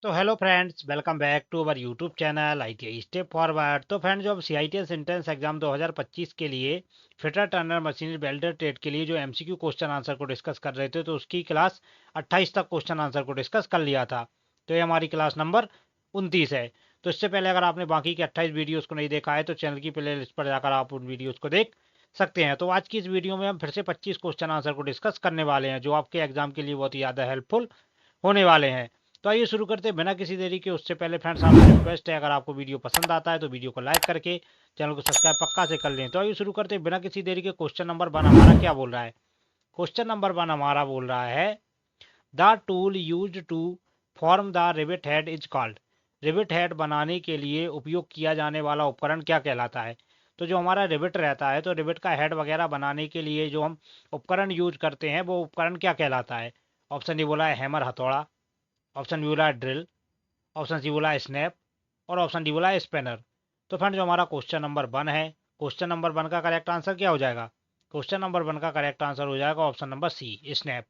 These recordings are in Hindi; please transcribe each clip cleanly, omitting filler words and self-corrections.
तो hello friends, welcome back to our YouTube channel ITI step forward. तो फ्रेंड्स, जो अब सीआईटीएस एंट्रेंस एग्जाम 2025 के लिए fitter turner machinery welder trade के लिए जो एमसीक्यू क्वेश्चन आंसर को डिस्कस कर रहे थे, तो उसकी क्लास 28 तक क्वेश्चन आंसर को डिस्कस कर लिया था। तो ये हमारी क्लास नंबर 29 है। तो इससे पहले अगर आपने बाकी के 28 वीडियोज़ को नहीं देखा है तो चैनल की प्ले लिस्ट पर जाकर आप उन वीडियोज़ को देख सकते हैं। तो आज की इस वीडियो में हम फिर से 25 क्वेश्चन आंसर को डिस्कस करने वाले हैं, जो आपके एग्जाम के लिए बहुत ही ज़्यादा हेल्पफुल होने वाले हैं। तो आइए शुरू करते हैं बिना किसी देरी के। उससे पहले फ्रेंड्स, आपसे रिक्वेस्ट है, अगर आपको वीडियो पसंद आता है तो वीडियो को लाइक करके चैनल को सब्सक्राइब पक्का से कर लें। तो आइए शुरू करते हैं बिना किसी देरी के। क्वेश्चन नंबर 1 हमारा क्या बोल रहा है? क्वेश्चन नंबर 1 हमारा बोल रहा है, the tool use to form the rivet head is called. Rivet head बनाने के लिए उपयोग किया जाने वाला उपकरण क्या कहलाता है? तो जो हमारा रिवेट रहता है, तो रिवेट का हेड वगैरह बनाने के लिए जो हम उपकरण यूज करते हैं, वो उपकरण क्या कहलाता है? ऑप्शन डी बोला है हैमर, हथौड़ा। ऑप्शन बी बोला है ड्रिल। ऑप्शन सी बोला है स्नैप। और ऑप्शन डी बोला है स्पेनर। तो फ्रेंड, जो हमारा क्वेश्चन नंबर 1 है, क्वेश्चन नंबर 1 का करेक्ट आंसर क्या हो जाएगा? क्वेश्चन नंबर 1 का करेक्ट आंसर हो जाएगा ऑप्शन नंबर सी, स्नैप।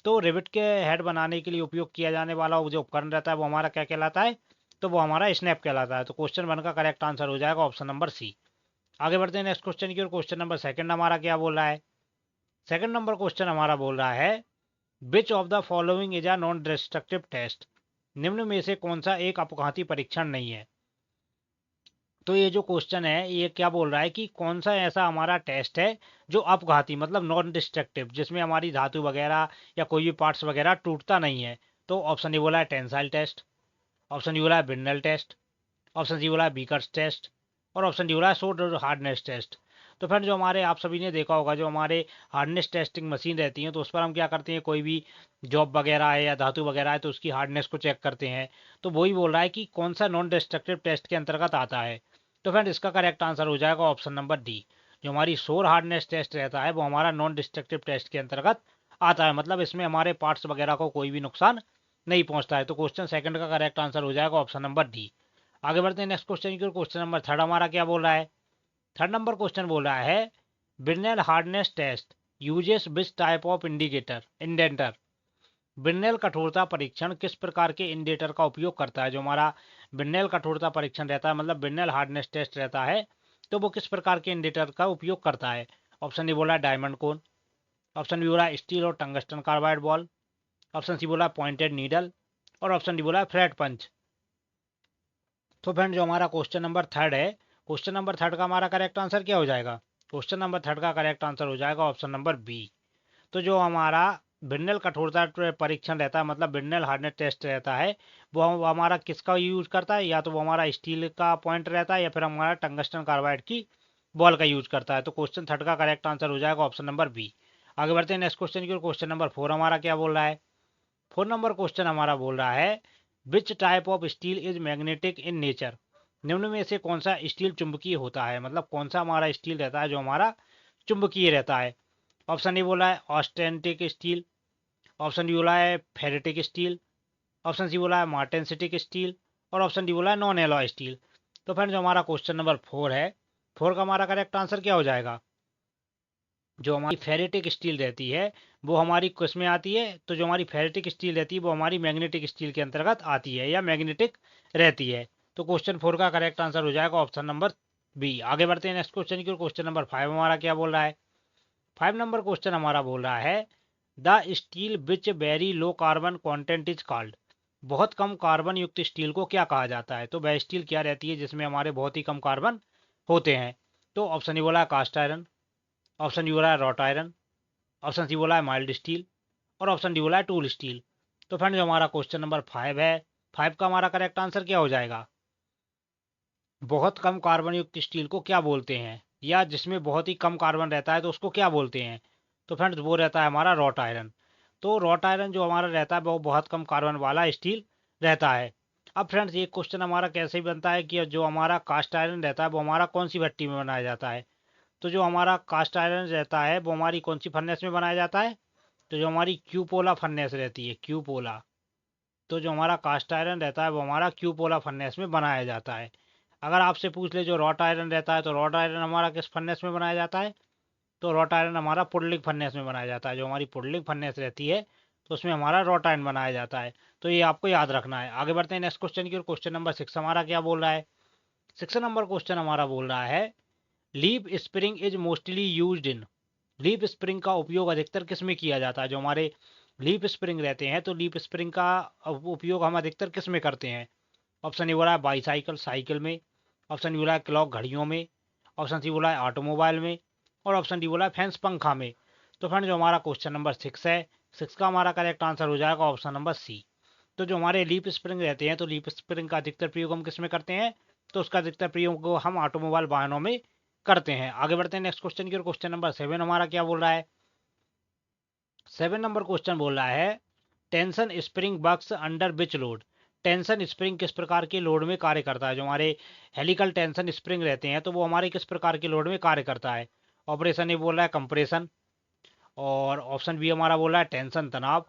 तो रिविट के हेड बनाने के लिए उपयोग किया जाने वाला वो जो उपकरण रहता है, वो हमारा क्या कहलाता है? तो वो हमारा स्नैप कहलाता है। तो क्वेश्चन 1 का करेक्ट आंसर हो जाएगा ऑप्शन नंबर सी। आगे बढ़ते हैं नेक्स्ट क्वेश्चन की ओर। क्वेश्चन नंबर 2 हमारा क्या बोल रहा है? सेकंड नंबर क्वेश्चन हमारा बोल रहा है, which of the following is a non destructive test. निम्न में से कौन सा एक अपघाती परीक्षण नहीं है? तो ये जो क्वेश्चन है, ये क्या बोल रहा है कि कौन सा ऐसा हमारा टेस्ट है जो अपघाती मतलब नॉन डिस्ट्रक्टिव, जिसमें हमारी धातु वगैरह या कोई भी पार्ट्स वगैरह टूटता नहीं है। तो ऑप्शन ए बोला है टेंसाइल टेस्ट। ऑप्शन डी बोला है बिंडल टेस्ट। ऑप्शन सी बोला है बीकर्स टेस्ट। और ऑप्शन डी बोला है सोड हार्डनेस टेस्ट। तो फ्रेंड, जो हमारे आप सभी ने देखा होगा, जो हमारे हार्डनेस टेस्टिंग मशीन रहती है, तो उस पर हम क्या करते हैं, कोई भी जॉब वगैरह है या धातु वगैरह है, तो उसकी हार्डनेस को चेक करते हैं। तो वही बोल रहा है कि कौन सा नॉन डिस्ट्रक्टिव टेस्ट के अंतर्गत आता है। तो फ्रेंड, इसका करेक्ट आंसर हो जाएगा ऑप्शन नंबर डी। जो हमारी सोर हार्डनेस टेस्ट रहता है, वो हमारा नॉन डिस्ट्रक्टिव टेस्ट के अंतर्गत आता है। मतलब इसमें हमारे पार्ट्स वगैरह को कोई भी नुकसान नहीं पहुंचता है। तो क्वेश्चन सेकंड का करेक्ट आंसर हो जाएगा ऑप्शन नंबर डी। आगे बढ़ते हैं नेक्स्ट क्वेश्चन की ओर। क्वेश्चन नंबर 3 हमारा क्या बोल रहा है? थर्ड नंबर क्वेश्चन बोल रहा है, Brinell hardness test uses which type of indicator indenter. Brinell कठोरता परीक्षण किस प्रकार के इंडिकेटर का उपयोग करता है? जो हमारा बिर्नेल कठोरता परीक्षण रहता है, मतलब बिर्नेल हार्डनेस टेस्ट रहता है, तो वो किस प्रकार के इंडिकेटर का उपयोग करता है? ऑप्शन डी बोला डायमंड कोन। ऑप्शन बी बोला स्टील और tungsten carbide ball. Option C बोला पॉइंटेड नीडल। और ऑप्शन डी बोला फ्लैट पंच। तो फ्रेंड, जो हमारा क्वेश्चन नंबर 3 है, क्वेश्चन नंबर 3 का हमारा करेक्ट आंसर क्या हो जाएगा? क्वेश्चन नंबर 3 का करेक्ट आंसर हो जाएगा ऑप्शन नंबर बी। तो जो हमारा बिर्नेल कठोरता परीक्षण रहता है, मतलब बिर्नेल हार्डनेस टेस्ट रहता है, वो हमारा किसका यूज करता है? या तो वो हमारा स्टील का पॉइंट रहता है, या फिर हमारा टंगस्टन कार्बाइड की बॉल का यूज करता है। तो क्वेश्चन 3 का करेक्ट आंसर हो जाएगा ऑप्शन नंबर बी। आगे बढ़ते हैं नेक्स्ट क्वेश्चन की ओर। क्वेश्चन नंबर 4 हमारा क्या बोल रहा है? 4 नंबर क्वेश्चन हमारा बोल रहा है, which type of steel is magnetic in nature. निम्न में से कौन सा स्टील चुंबकीय होता है? मतलब कौन सा हमारा स्टील रहता है जो हमारा चुंबकीय रहता है? ऑप्शन ए बोला है ऑस्टेंटिक स्टील। ऑप्शन डी बोला है फेरेटिक स्टील। ऑप्शन सी बोला है मार्टेंसिटिक स्टील। और ऑप्शन डी बोला है नॉन एलॉय स्टील। तो फ्रेंड, जो हमारा क्वेश्चन नंबर 4 है, 4 का हमारा करेक्ट आंसर क्या हो जाएगा? जो हमारी फेरेटिक स्टील रहती है, वो हमारी किस में आती है? तो जो हमारी फेरेटिक स्टील रहती है, वो हमारी मैग्नेटिक स्टील के अंतर्गत आती है, या मैग्नेटिक रहती है। तो क्वेश्चन 4 का करेक्ट आंसर हो जाएगा ऑप्शन नंबर बी। आगे बढ़ते हैं नेक्स्ट क्वेश्चन की ओर। क्वेश्चन नंबर 5 हमारा क्या बोल रहा है? 5 नंबर क्वेश्चन हमारा बोल रहा है, the steel which very low carbon content is called. बहुत कम कार्बन युक्त स्टील को क्या कहा जाता है? तो वह स्टील क्या रहती है जिसमें हमारे बहुत ही कम कार्बन होते हैं? तो ऑप्शन ए बोला है कास्ट आयरन। ऑप्शन बी बोला है रॉट आयरन। ऑप्शन सी बोला है माइल्ड स्टील। और ऑप्शन डी बोला है टूल स्टील। तो फ्रेंड, जो हमारा क्वेश्चन नंबर 5 है, 5 का हमारा करेक्ट आंसर क्या हो जाएगा? बहुत कम कार्बन युक्त स्टील को क्या बोलते हैं, या जिसमें बहुत ही कम कार्बन रहता है, तो उसको क्या बोलते हैं? तो फ्रेंड्स, वो रहता है हमारा रॉट आयरन। तो रॉट आयरन जो हमारा रहता है, वो बहुत कम कार्बन वाला स्टील रहता है। अब फ्रेंड्स, ये क्वेश्चन हमारा कैसे बनता है कि जो हमारा कास्ट आयरन रहता है, वो हमारा कौन सी भट्टी में बनाया जाता है? तो जो हमारा कास्ट आयरन रहता है, वो हमारी कौन सी फर्नेस में बनाया जाता है? तो जो हमारी क्यूपोला फर्नेस रहती है, क्यूपोला। तो जो हमारा कास्ट आयरन रहता है, वो हमारा क्यूपोला फर्नेस में बनाया जाता है। अगर आपसे पूछ ले जो रॉट आयरन रहता है, तो रॉट आयरन हमारा किस फर्नेस में बनाया जाता है? तो रॉट आयरन हमारा पुडलिंग फर्नेस में बनाया जाता है। जो हमारी पुडलिंग फर्नेस रहती है, तो उसमें हमारा रॉट आयरन बनाया जाता है। तो ये आपको याद रखना है। आगे बढ़ते हैं नेक्स्ट क्वेश्चन की ओर। क्वेश्चन नंबर 6 हमारा क्या बोल रहा है? 6 नंबर क्वेश्चन हमारा बोल रहा है leaf spring is mostly used in. Leaf spring का उपयोग अधिकतर किस में किया जाता है? जो हमारे लीफ स्प्रिंग रहते हैं तो लीफ स्प्रिंग का उपयोग हम अधिकतर किस में करते हैं? ऑप्शन ए बोला है बाईसाइकिल साइकिल में, ऑप्शन बी बोला है क्लॉक घड़ियों में, ऑप्शन सी बोला है ऑटोमोबाइल में, और ऑप्शन डी बोला है फैंस पंखा में। तो फ्रेंड जो हमारा क्वेश्चन नंबर 6 है, 6 का हमारा करेक्ट आंसर हो जाएगा ऑप्शन नंबर सी। तो जो हमारे लीफ स्प्रिंग रहते हैं तो लीफ स्प्रिंग का अधिकतर प्रयोग हम किस में करते हैं? तो उसका अधिकतर प्रयोग हम ऑटोमोबाइल वाहनों में करते हैं। आगे बढ़ते हैं नेक्स्ट क्वेश्चन की ओर। क्वेश्चन नंबर 7 हमारा क्या बोल रहा है? 7 नंबर क्वेश्चन बोल रहा है tension spring works under which load. Tension spring किस प्रकार के लोड में कार्य करता है? जो हमारे हेलिकल टेंशन स्प्रिंग रहते हैं तो वो हमारे किस प्रकार के लोड में कार्य करता है? ऑपरेशन ए बोल रहा है कंप्रेशन, और ऑप्शन बी हमारा बोल रहा है टेंशन तनाव,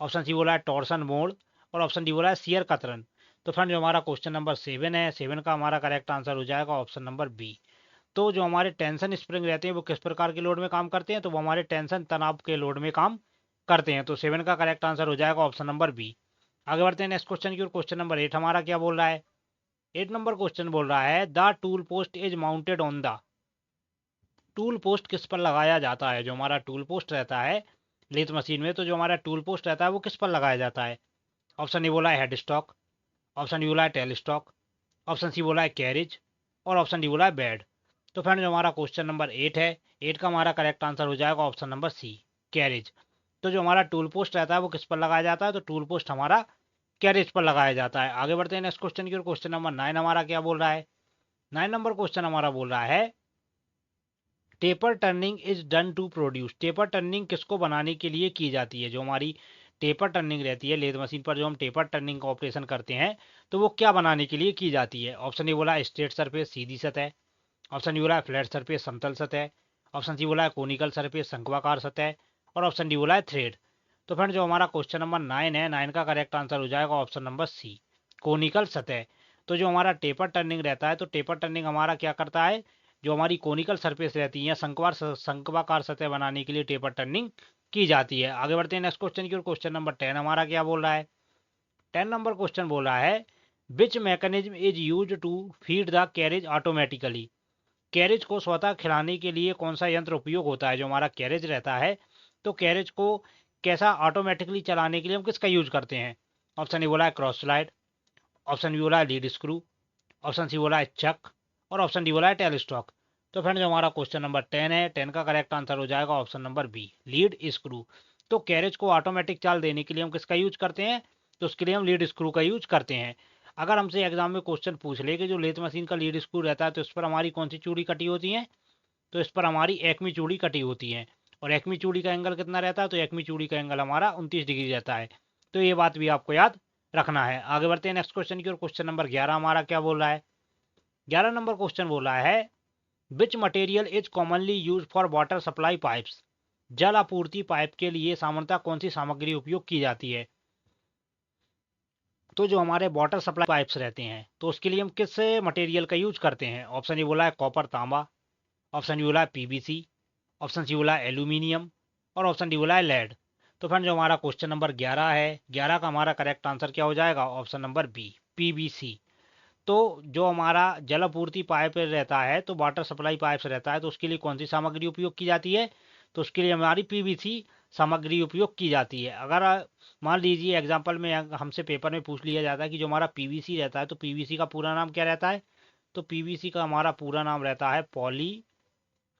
ऑप्शन सी बोला है टॉर्सन मोड, और ऑप्शन डी बोला है शियर कतरन। तो फ्रेंड जो हमारा क्वेश्चन नंबर 7 है, 7 का हमारा करेक्ट आंसर हो जाएगा ऑप्शन नंबर बी। तो जो हमारे टेंशन स्प्रिंग रहते हैं वो किस प्रकार के लोड में काम करते हैं? तो वो हमारे टेंशन तनाव के लोड में काम करते हैं। तो 7 का करेक्ट आंसर हो जाएगा ऑप्शन नंबर बी। आगे बढ़ते हैं नेक्स्ट क्वेश्चन की ओर। क्वेश्चन नंबर 8 हमारा क्या बोल रहा है? 8 नंबर क्वेश्चन बोल रहा है the tool post is mounted on the. Tool post किस पर लगाया जाता है? जो हमारा टूल पोस्ट रहता है लेथ मशीन में, तो जो हमारा टूल पोस्ट रहता है वो किस पर लगाया जाता है? ऑप्शन ए बोला है हेड स्टॉक, ऑप्शन डी बोला है टेल स्टॉक, ऑप्शन सी बोला है कैरिज, और ऑप्शन डी बोला है बेड। तो फ्रेंड जो हमारा क्वेश्चन नंबर 8 है, 8 का हमारा करेक्ट आंसर हो जाएगा ऑप्शन नंबर सी कैरिज। तो जो हमारा टूल पोस्ट रहता है वो किस पर लगाया जाता है? तो टूल पोस्ट हमारा कैरिज पर लगाया जाता है। आगे बढ़ते हैं नेक्स्ट क्वेश्चन की ओर। क्वेश्चन नंबर 9 हमारा क्या बोल रहा है? 9 नंबर क्वेश्चन हमारा बोल रहा है taper turning is done to produce. Taper turning किसको बनाने के लिए की जाती है? जो हमारी टेपर टर्निंग रहती है लेथ मशीन पर, जो हम टेपर टर्निंग का ऑपरेशन करते हैं तो वो क्या बनाने के लिए की जाती है? ऑप्शन ए बोला है स्ट्रेट सरफेस सीधी सतह, ऑप्शन बी बोला है फ्लैट सरफेस समतल सतह, ऑप्शन सी बोला है कोनिकल सरफेस शंक्वाकार सतह, और ऑप्शन डी बोला है थ्रेड। तो फ्रेंड जो हमारा क्वेश्चन नंबर 9 है, 9 का करेक्ट आंसर हो जाएगा ऑप्शन नंबर सी कोनिकल सतह। तो जो हमारा टेपर टर्निंग रहता है तो टेपर टर्निंग हमारा क्या करता है? जो हमारी कोनिकल सरफेस रहती है शंक्वाकार सतह बनाने के लिए टेपर टर्निंग की जाती है। आगे बढ़ते हैं नेक्स्ट क्वेश्चन की ओर। क्वेश्चन नंबर 10 हमारा क्या बोल रहा है? 10 नंबर क्वेश्चन बोल रहा है which mechanism is use to feed the carriage automatically. Carriage को स्वतः खिलाने के लिए कौन सा यंत्र उपयोग होता है? जो हमारा कैरेज रहता है तो कैरेज को कैसा ऑटोमेटिकली चलाने के लिए हम किसका यूज करते हैं? ऑप्शन ए बोला है क्रॉस स्लाइड, ऑप्शन बी बोला है लीड स्क्रू, ऑप्शन सी बोला है चक, और ऑप्शन डी बोला है टेल स्टॉक। तो फ्रेंड जो हमारा क्वेश्चन नंबर 10 है, 10 का करेक्ट आंसर हो जाएगा option number B lead screw. तो कैरेज को ऑटोमेटिक चाल देने के लिए हम किसका यूज करते हैं? तो उसके लिए हम लीड स्क्रू का यूज करते हैं। अगर हमसे एग्जाम में क्वेश्चन पूछ ले कि जो लेथ मशीन का लीड स्क्रू रहता है तो इस पर हमारी कौन सी चूड़ी कटी होती है? तो इस पर हमारी एकमी चूड़ी कटी होती है। और एकमी चूड़ी का एंगल कितना रहता है? तो एकमी चूड़ी का एंगल हमारा 29 डिग्री रहता है। तो ये बात भी आपको याद रखना है। आगे बढ़ते हैं नेक्स्ट क्वेश्चन की ओर। क्वेश्चन नंबर 11 हमारा क्या बोल रहा है? 11 नंबर क्वेश्चन बोल रहा है which material is commonly use for water supply pipes. जल आपूर्ति पाइप के लिए सामान्यतः कौन सी सामग्री उपयोग की जाती है? तो जो हमारे वाटर सप्लाई पाइप्स रहते हैं तो उसके लिए हम किस मटेरियल का यूज करते हैं? ऑप्शन ए बोला है कॉपर तांबा, ऑप्शन बी बोला है पीवीसी, ऑप्शन सी बोला है एल्यूमिनियम, और ऑप्शन डी बोला है लेड। तो फ्रेंड जो हमारा क्वेश्चन नंबर 11 है, 11 का हमारा करेक्ट आंसर क्या हो जाएगा? Option number B PVC. तो जो हमारा जल आपूर्ति पाइप रहता है तो वाटर सप्लाई पाइप्स रहता है तो उसके लिए कौन सी सामग्री उपयोग की जाती है? तो उसके लिए हमारी पीवीसी सामग्री उपयोग की जाती है। अगर मान लीजिए एग्जाम्पल में हमसे पेपर में पूछ लिया जाता है कि जो हमारा पीवीसी रहता है तो पीवीसी का पूरा नाम क्या रहता है? तो पीवीसी का हमारा पूरा नाम रहता है पॉली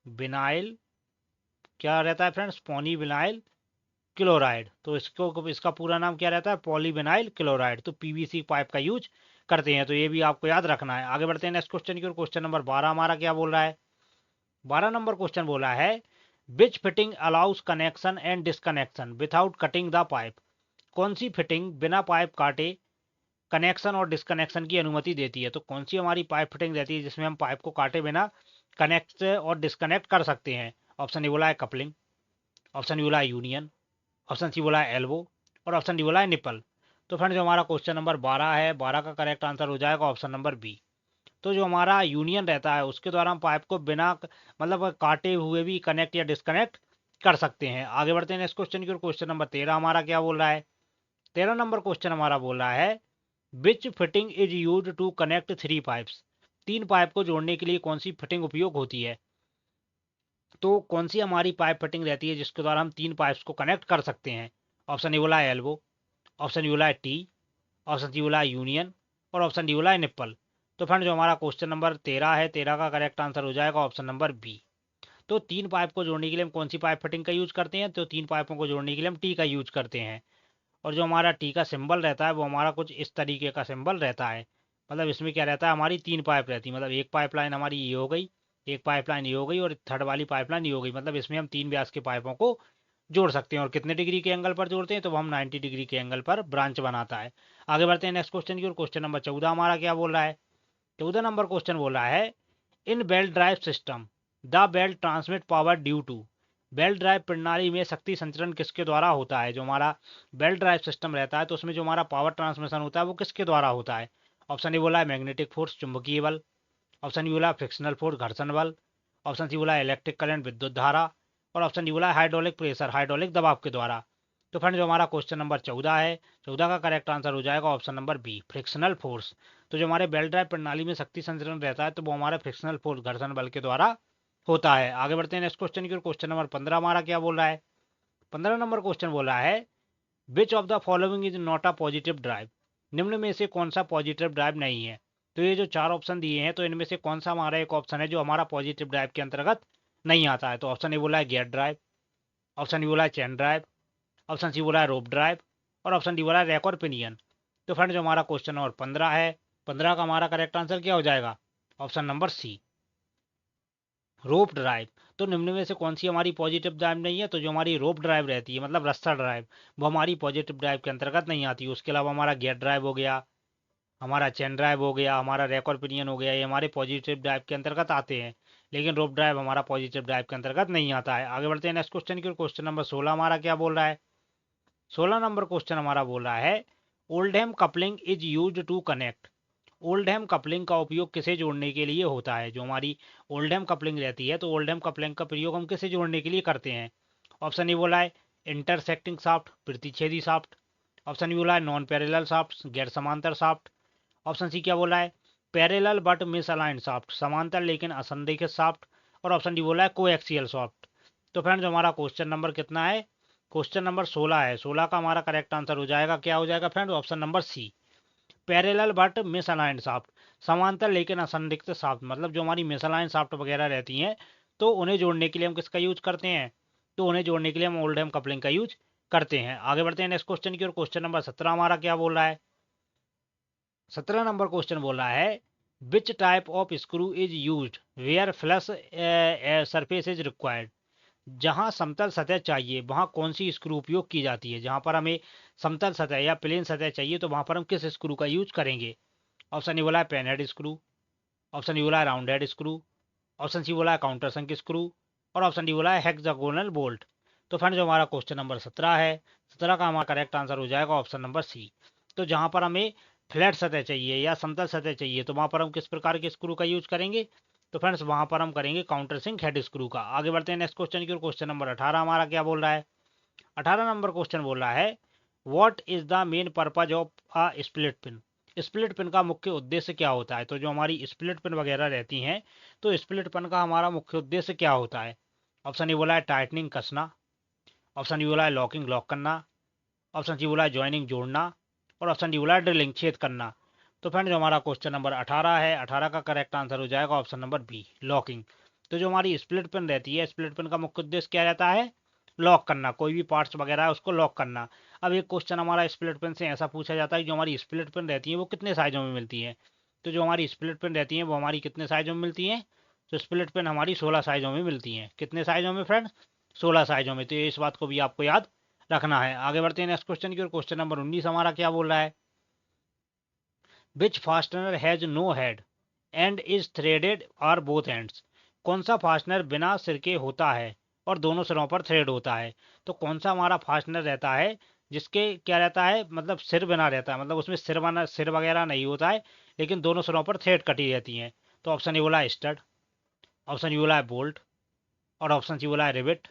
विनाइल, क्या रहता है फ्रेंड्स? Poly vinyl chloride. तो इसको इसका पूरा नाम क्या रहता है? Polyvinyl chloride. तो पीवीसी पाइप का यूज करते हैं। तो ये भी आपको याद रखना है। आगे बढ़ते हैं नेक्स्ट क्वेश्चन की ओर। क्वेश्चन नंबर 12 हमारा क्या बोल रहा है? 12 नंबर क्वेश्चन बोला है which fitting allows connection and disconnection without cutting the pipe. कौन सी फिटिंग बिना पाइप काटे कनेक्शन और डिसकनेक्शन की अनुमति देती है? तो कौन सी हमारी पाइप फिटिंग रहती है जिसमें हम पाइप को काटे बिना कनेक्ट और डिसकनेक्ट कर सकते हैं? ऑप्शन ए बोला है कपलिंग, ऑप्शन बी बोला है यूनियन, ऑप्शन सी बोला है एल्बो, और ऑप्शन डी बोला है निपल। तो फ्रेंड जो हमारा क्वेश्चन नंबर 12 है, 12 का करेक्ट आंसर हो जाएगा ऑप्शन नंबर बी। तो जो हमारा यूनियन रहता है उसके द्वारा हम पाइप को बिना मतलब काटे हुए भी कनेक्ट या डिस्कनेक्ट कर सकते हैं। आगे बढ़ते हैं नेक्स्ट क्वेश्चन की ओर। क्वेश्चन नंबर 13 हमारा क्या बोल रहा है? 13 नंबर क्वेश्चन हमारा बोल रहा है which fitting is use to connect 3 pipes. 3 pipe को जोड़ने के लिए कौन सी फिटिंग उपयोग होती है। तो कौन सी हमारी पाइप फिटिंग रहती है जिसके द्वारा हम 3 पाइप्स को कनेक्ट कर सकते हैं। ऑप्शन ए बोला है एल्बो, ऑप्शन बी बोला है टी, ऑप्शन सी बोला है यूनियन और ऑप्शन डी बोला है निप्पल। तो फ्रेंड जो हमारा क्वेश्चन नंबर 13 है, 13 का करेक्ट आंसर हो जाएगा ऑप्शन नंबर बी। तो 3 पाइप को जोड़ने के लिए हम कौन सी पाइप फिटिंग का यूज करते हैं। तो 3 पाइपों को जोड़ने के लिए हम टी का यूज करते हैं। और जो हमारा टी का सिंबल रहता है वो हमारा कुछ इस तरीके का सिंबल रहता है। मतलब इसमें क्या रहता है, हमारी 3 पाइप रहती है। मतलब एक पाइपलाइन हमारी ये हो गई, एक पाइपलाइन ये हो गई और थर्ड वाली पाइपलाइन ये हो गई। मतलब इसमें हम 3 व्यास के पाइपों को जोड़ सकते हैं। और कितने डिग्री के एंगल पर जोड़ते हैं, तो वो हम 90 डिग्री के एंगल पर ब्रांच बनाता है। आगे बढ़ते हैं नेक्स्ट क्वेश्चन की ओर। क्वेश्चन नंबर 14 हमारा क्या बोल रहा है। 14 नंबर क्वेश्चन बोल रहा है in belt drive system the belt transmit power due to. Belt drive प्रणाली में शक्ति संचरण किसके द्वारा होता है। जो हमारा बेल्ट ड्राइव सिस्टम रहता है तो उसमें जो हमारा पावर ट्रांसमिशन होता है वो किसके द्वारा होता है। ऑप्शन ए बोला है मैग्नेटिक फोर्स, चुंबकीय बल, ऑप्शन बी बोला है फ्रिक्शनल फोर्स, घर्षण बल, ऑप्शन सी बोला है इलेक्ट्रिक करंट, विद्युत धारा और ऑप्शन डी बोला है हाइड्रोलिक प्रेशर, हाइड्रोलिक दबाव के द्वारा। तो फ्रेंड जो हमारा क्वेश्चन नंबर 14 है, 14 का करेक्ट आंसर हो जाएगा option number B, frictional force. तो जो हमारे बेल्ट ड्राइव प्रणाली में शक्ति संचरण रहता है तो वो हमारे फ्रिक्शनल फोर्स, घर्षण बल के द्वारा होता है। आगे बढ़ते हैं नेक्स्ट क्वेश्चन की ओर। क्वेश्चन नंबर 15 हमारा क्या बोल रहा है। 15 नंबर क्वेश्चन बोल रहा है which of the following is not a positive drive. निम्न में से कौन सा पॉजिटिव ड्राइव नहीं है। तो ये जो 4 ऑप्शन दिए हैं तो इनमें से कौन सा हमारा एक ऑप्शन है जो हमारा पॉजिटिव ड्राइव के अंतर्गत नहीं आता है। तो ऑप्शन ए बोला है गियर ड्राइव, ऑप्शन बी बोला है चेन ड्राइव, ऑप्शन सी बोला है रोप ड्राइव और ऑप्शन डी बोला है रैक और पिनियन। तो फ्रेंड जो हमारा क्वेश्चन नंबर 15 है, 15 का हमारा करेक्ट आंसर क्या हो जाएगा, ऑप्शन नंबर सी, रोप ड्राइव। तो निम्न में से कौन सी हमारी पॉजिटिव ड्राइव नहीं है। तो जो हमारी रोप ड्राइव रहती है, मतलब रस्सा ड्राइव, वो हमारी पॉजिटिव ड्राइव के अंतर्गत नहीं आती। उसके अलावा हमारा गियर ड्राइव हो गया, हमारा चेन ड्राइव हो गया, हमारा रैक और पिनियन हो गया, ये हमारे पॉजिटिव ड्राइव के अंतर्गत आते हैं। लेकिन रोप ड्राइव हमारा पॉजिटिव ड्राइव के अंतर्गत नहीं आता है। आगे बढ़ते हैं नेक्स्ट क्वेश्चन की। क्वेश्चन नंबर 16 हमारा क्या बोल रहा है। 16 नंबर क्वेश्चन हमारा बोल रहा है Oldham coupling is use to connect. Oldham coupling का उपयोग किसे जोड़ने के लिए होता है। जो हमारी ओल्डहैम कपलिंग रहती है तो ओल्डहैम कपलिंग का प्रयोग हम किसे जोड़ने के लिए करते हैं। ऑप्शन ए बोला है इंटरसेक्टिंग शाफ्ट, प्रतिच्छेदी शाफ्ट, ऑप्शन बी बोला है नॉन पैरेलल शाफ्ट, गैर समांतर शाफ्ट, ऑप्शन सी क्या बोला है parallel but miss aligned shaft, समांतर लेकिन असंरेखित शाफ्ट और ऑप्शन डी बोला है कोएक्सियल शाफ्ट। तो फ्रेंड्स हमारा क्वेश्चन नंबर कितना है, क्वेश्चन नंबर 16 है। 16 का हमारा करेक्ट आंसर हो जाएगा, क्या हो जाएगा friends, option number C, parallel but misaligned shaft, समांतर लेकिन असंरेखित शाफ्ट। मतलब जो हमारी मिसअलाइंड शाफ्ट वगैरह रहती हैं तो उन्हें जोड़ने के लिए हम किसका यूज करते हैं। तो उन्हें जोड़ने के लिए हम ओल्डहैम कपलिंग का यूज करते हैं। आगे बढ़ते हैं नेक्स्ट क्वेश्चन की ओर। क्वेश्चन नंबर 17 हमारा क्या बोल रहा है। 17 नंबर क्वेश्चन बोल रहा है which type of screw is used where flush surface is required. जहां समतल सतह चाहिए वहां कौन सी स्क्रू उपयोग की जाती है। जहां पर हमें समतल सतह या प्लेन सतह चाहिए तो वहां पर हम किस स्क्रू का यूज करेंगे। ऑप्शन ए बोला है pan head screw, option B बोला है round head screw, option C बोला है काउंटर संक स्क्रू और ऑप्शन डी बोला है हेक्सागोनल बोल्ट। तो फ्रेंड जो हमारा क्वेश्चन नंबर 17 है, 17 का हमारा करेक्ट आंसर हो जाएगा ऑप्शन नंबर सी। तो जहां पर हमें फ्लैट सतह चाहिए या समतल सतह चाहिए तो वहां पर हम किस प्रकार के स्क्रू का यूज करेंगे। तो फ्रेंड्स वहां पर हम करेंगे काउंटर सिंक हेड स्क्रू का। आगे बढ़ते हैं नेक्स्ट क्वेश्चन की ओर। क्वेश्चन नंबर 18 हमारा क्या बोल रहा है। 18 नंबर क्वेश्चन बोल रहा है what is the main purpose of a split pin. Split pin का मुख्य उद्देश्य क्या होता है। तो जो हमारी स्प्लिट पिन वगैरह रहती हैं तो स्प्लिट पिन का हमारा मुख्य उद्देश्य क्या होता है। ऑप्शन ए बोला है टाइटनिंग कसना, ऑप्शन बी बोला है लॉकिंग लॉक करना, ऑप्शन सी बोला है ज्वाइनिंग जोड़ना और ऑप्शन डी बोला है ड्रिलिंग छेद करना। तो फ्रेंड जो हमारा क्वेश्चन नंबर 18 है, 18 का करेक्ट आंसर हो जाएगा ऑप्शन नंबर बी, लॉकिंग। तो जो हमारी स्प्लिट पिन रहती है, स्प्लिट पिन का मुख्य उद्देश्य क्या रहता है, लॉक करना, कोई भी पार्ट्स वगैरह है उसको लॉक करना। अब एक क्वेश्चन हमारा स्प्लिट पिन से ऐसा पूछा जाता है जो हमारी स्प्लिट पिन रहती है वो कितने साइजों में मिलती है। तो जो हमारी स्प्लिट पिन रहती है वो हमारी कितने साइजों में मिलती है। तो स्प्लिट पिन हमारी 16 साइजों में मिलती हैं। कितने साइजों में फ्रेंड्स, 16 साइजों में। तो ये इस बात को भी आपको याद रखना है। आगे बढ़ते हैं नेक्स्ट क्वेश्चन की ओर। क्वेश्चन नंबर 19 हमारा क्या बोल रहा है which fastener has no head and is threaded are both ends. कौन सा फास्टनर बिना सिर के होता है और दोनों सिरों पर थ्रेड होता है। तो कौन सा हमारा फास्टनर रहता है जिसके क्या रहता है, मतलब सिर बना रहता है, मतलब उसमें सिर वगैरह नहीं होता है लेकिन दोनों सिरों पर थ्रेड कटी रहती हैं। तो ऑप्शन ए बोला है स्टड, ऑप्शन बी बोला है बोल्ट और ऑप्शन सी बोला है रिविट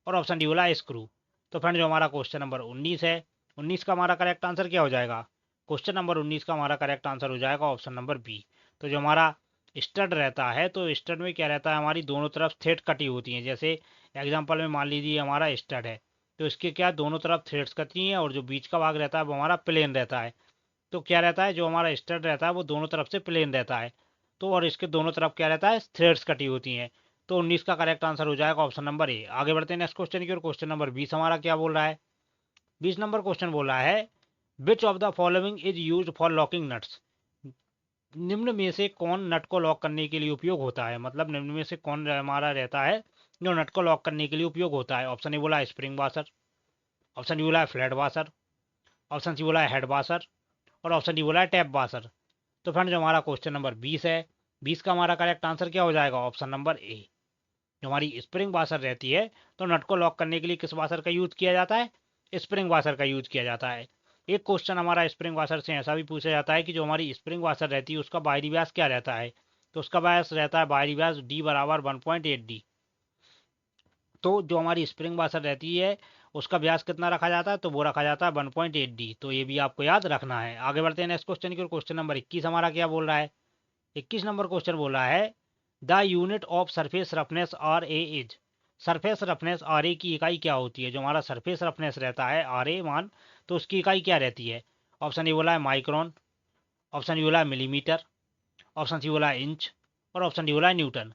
और ऑप्शन डी बोला है स्क्रू। तो फ्रेंड जो हमारा क्वेश्चन नंबर 19 है 19 का हमारा करेक्ट आंसर क्या हो जाएगा? क्वेश्चन नंबर 19 का हमारा करेक्ट आंसर हो जाएगा ऑप्शन नंबर बी। तो जो हमारा स्टड रहता है, तो स्टड में क्या रहता है, हमारी दोनों तरफ थ्रेड कटी होती हैं। जैसे एग्जांपल में मान लीजिए हमारा स्टड है, तो इसके क्या दोनों तरफ थ्रेड्स कटी हैं, और जो बीच का भाग रहता है वो हमारा प्लेन रहता है। तो क्या रहता है, जो हमारा स्टड रहता है वो दोनों तरफ से प्लेन रहता है, तो और इसके दोनों तरफ क्या रहता है, थ्रेड्स कटी होती हैं। तो 19 का करेक्ट आंसर हो जाएगा ऑप्शन नंबर ए। आगे बढ़ते हैं नेक्स्ट क्वेश्चन की ओर। क्वेश्चन नंबर 20 हमारा क्या बोल रहा है? 20 नंबर क्वेश्चन बोल रहा है, which of the following is use for locking nuts. निम्न में से कौन नट को लॉक करने के लिए उपयोग होता है? मतलब निम्न में से कौन हमारा रहता है जो नट को लॉक करने के लिए उपयोग होता है? ऑप्शन ए बोला है स्प्रिंग वाशर, ऑप्शन डी बोला है फ्लैट वाशर, ऑप्शन सी बोला है हेड वाशर, और ऑप्शन डी बोला है टैप वाशर। तो फ्रेंड जो हमारा क्वेश्चन नंबर 20 है, 20 का हमारा करेक्ट आंसर क्या हो जाएगा? Option number A. जो हमारी स्प्रिंग वाशर रहती है, तो नट को लॉक करने के लिए किस वाशर का यूज किया जाता है? स्प्रिंग वाशर का यूज किया जाता है। एक क्वेश्चन हमारा स्प्रिंग वाशर से ऐसा भी पूछा जाता है कि जो हमारी स्प्रिंग वाशर रहती है उसका बाहरी व्यास क्या रहता है? तो उसका व्यास रहता है बाहरी व्यास डी बराबर 1.8 डी। तो जो हमारी स्प्रिंग वाशर रहती है उसका व्यास कितना रखा जाता है? तो वो रखा जाता है 1.8 डी। तो ये भी आपको याद रखना है। आगे बढ़ते हैं नेक्स्ट क्वेश्चन की ओर। क्वेश्चन नंबर 21 हमारा क्या बोल रहा है? 21 नंबर क्वेश्चन बोल रहा है, the unit of surface roughness R A is. Surface roughness R A की इकाई क्या होती है? जो हमारा सरफेस रफनेस रहता है आर ए मान, तो उसकी इकाई क्या रहती है? ऑप्शन ए बोला है माइक्रोन, ऑप्शन बी बोला है मिलीमीटर, ऑप्शन सी बोला है इंच, और ऑप्शन डी बोला है न्यूटन।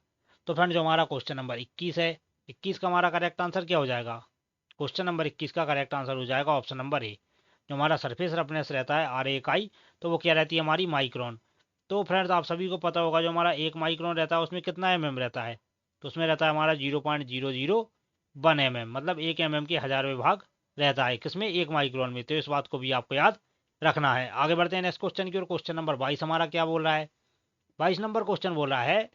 तो फ्रेंड जो हमारा क्वेश्चन नंबर 21 है, 21 का हमारा करेक्ट आंसर क्या हो जाएगा? क्वेश्चन नंबर 21 का करेक्ट आंसर हो जाएगा ऑप्शन नंबर ए। जो हमारा सरफेस रफनेस रहता है आर ए इकाई, तो वो क्या रहती है हमारी? माइक्रोन। तो फ्रेंड्स आप सभी को पता होगा जो हमारा एक माइक्रोन रहता है उसमें कितना रहता है? तो उसमें रहता है हमारा 0.001 मतलब 1 के हजारवें भाग रहता है किसमें? एक माइक्रोन में। तो इस बात को भी आपको याद रखना है। आगे बढ़ते हैं नेक्स्ट क्वेश्चन की ओर। क्वेश्चन नंबर 22 हमारा क्या बोल रहा है? 22 नंबर क्वेश्चन बोल रहा है,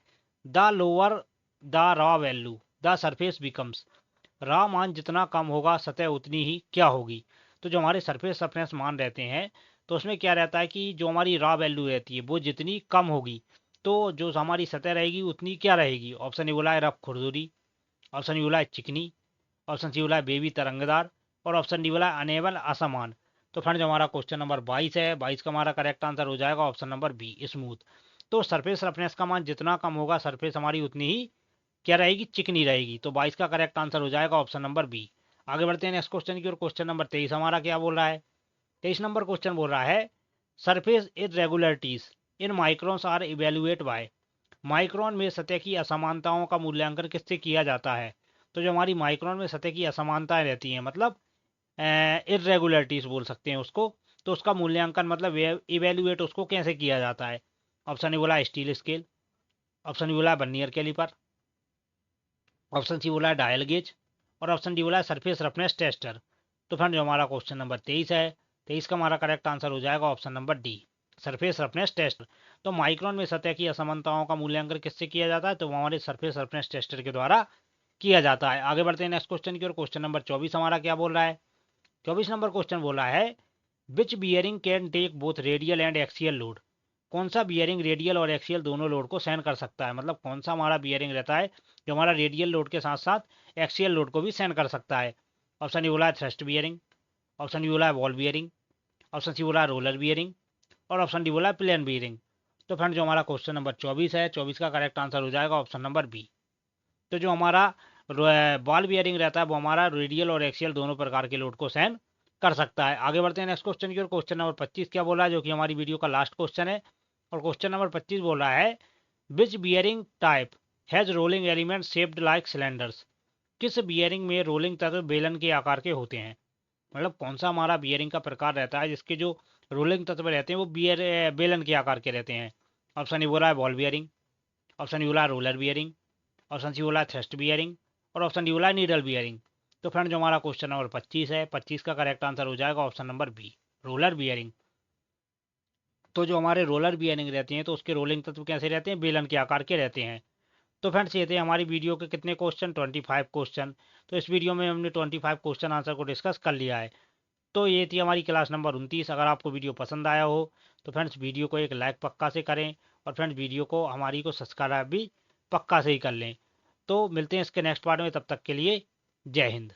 the lower the raw value the surface becomes. Raw मान जितना कम होगा सतह उतनी ही क्या होगी? तो जो हमारे सरफेस रफनेस मान रहते हैं, तो उसमें क्या रहता है कि जो हमारी रॉ वैल्यू रहती है वो जितनी कम होगी, तो जो हमारी सतह रहेगी उतनी क्या रहेगी? ऑप्शन ए बोला है रफ खुरदुरी, ऑप्शन बी बोला है चिकनी, ऑप्शन सी बोला है बेबी तरंगदार, और ऑप्शन डी बोला है अनेबल असमान। तो फ्रेंड जो हमारा क्वेश्चन नंबर 22 है, 22 का हमारा करेक्ट आंसर हो जाएगा ऑप्शन नंबर बी स्मूथ। तो सरफेस रफनेस का मान जितना कम होगा सरफेस हमारी उतनी ही क्या रहेगी? चिकनी रहेगी। तो 22 का करेक्ट आंसर हो जाएगा ऑप्शन नंबर बी। आगे बढ़ते हैं नेक्स्ट क्वेश्चन की ओर। क्वेश्चन नंबर 23 हमारा क्या बोल रहा है? 23 नंबर क्वेश्चन बोल रहा है, surface irregularities in microns are evaluate by. Micron में सतह की असमानताओं का मूल्यांकन किससे किया जाता है? तो जो हमारी माइक्रोन में सतह की असमानताएं रहती हैं, मतलब इरेगुलरिटीज बोल सकते हैं उसको, तो उसका मूल्यांकन मतलब इवेल्युएट उसको कैसे किया जाता है? ऑप्शन ए बोला स्टील स्केल, ऑप्शन बी बोला बर्नियर कैलिपर, ऑप्शन सी बोला है डायल गेज, और ऑप्शन डी बोला है सरफेस रफनेस टेस्टर। तो फ्रेंड जो हमारा क्वेश्चन नंबर 23 है, 23 का हमारा करेक्ट आंसर हो जाएगा option number D surface roughness tester. तो माइक्रोन में सतह की असमानताओं का मूल्यांकन किससे किया जाता है? तो वो हमारे सरफेस रफनेस टेस्टर के द्वारा किया जाता है। आगे बढ़ते हैं नेक्स्ट क्वेश्चन की ओर। क्वेश्चन नंबर 24 हमारा क्या बोल रहा है? 24 नंबर क्वेश्चन बोल रहा है, which bearing can take both radial and axial load. कौन सा बियरिंग रेडियल और एक्सियल दोनों लोड को सहन कर सकता है? मतलब कौन सा हमारा बियरिंग रहता है जो हमारा रेडियल लोड के साथ साथ एक्सियल लोड को भी सहन कर सकता है? ऑप्शन ए बोला है थ्रस्ट बियरिंग, ऑप्शन बी बोला है बॉल बियरिंग, ऑप्शन सी बोला है रोलर बियरिंग, और ऑप्शन डी बोला है प्लेन बियरिंग। तो फ्रेंड जो हमारा क्वेश्चन नंबर 24 है, 24 का करेक्ट आंसर हो जाएगा ऑप्शन नंबर बी। तो जो हमारा बॉल बियरिंग रहता है वो हमारा रेडियल और एक्सियल दोनों प्रकार के लोड को सहन कर सकता है। आगे बढ़ते हैं नेक्स्ट क्वेश्चन की ओर। क्वेश्चन नंबर 25 क्या बोला है, जो कि हमारी वीडियो का लास्ट क्वेश्चन है। और क्वेश्चन नंबर 25 बोल रहा है, which bearing type has rolling element shaped like cylinders. किस बियरिंग में रोलिंग तत्व बेलन के आकार के होते हैं? मतलब कौन सा हमारा बियरिंग का प्रकार रहता है जिसके जो रोलिंग तत्व रहते हैं वो बेलन के आकार के रहते हैं? ऑप्शन ए बोला है बॉल बियरिंग, ऑप्शन बी बोला है रोलर बियरिंग, ऑप्शन सी बोला है थ्रस्ट बियरिंग, और ऑप्शन डी बोला है नीडल बियरिंग। तो फ्रेंड जो हमारा क्वेश्चन नंबर 25 है, 25 का करेक्ट आंसर हो जाएगा option number B roller bearing. तो जो हमारे रोलर बियरिंग रहते हैं तो उसके रोलिंग तत्व कैसे रहते हैं? बेलन के आकार के रहते हैं। तो फ्रेंड्स ये थे हमारी वीडियो के कितने क्वेश्चन? 25 क्वेश्चन। तो इस वीडियो में हमने 25 क्वेश्चन आंसर को डिस्कस कर लिया है। तो ये थी हमारी क्लास नंबर 29। अगर आपको वीडियो पसंद आया हो तो फ्रेंड्स वीडियो को एक लाइक पक्का से करें, और फ्रेंड्स वीडियो को हमारी को सब्सक्राइब भी पक्का से ही कर लें। तो मिलते हैं इसके नेक्स्ट पार्ट में, तब तक के लिए जय हिंद।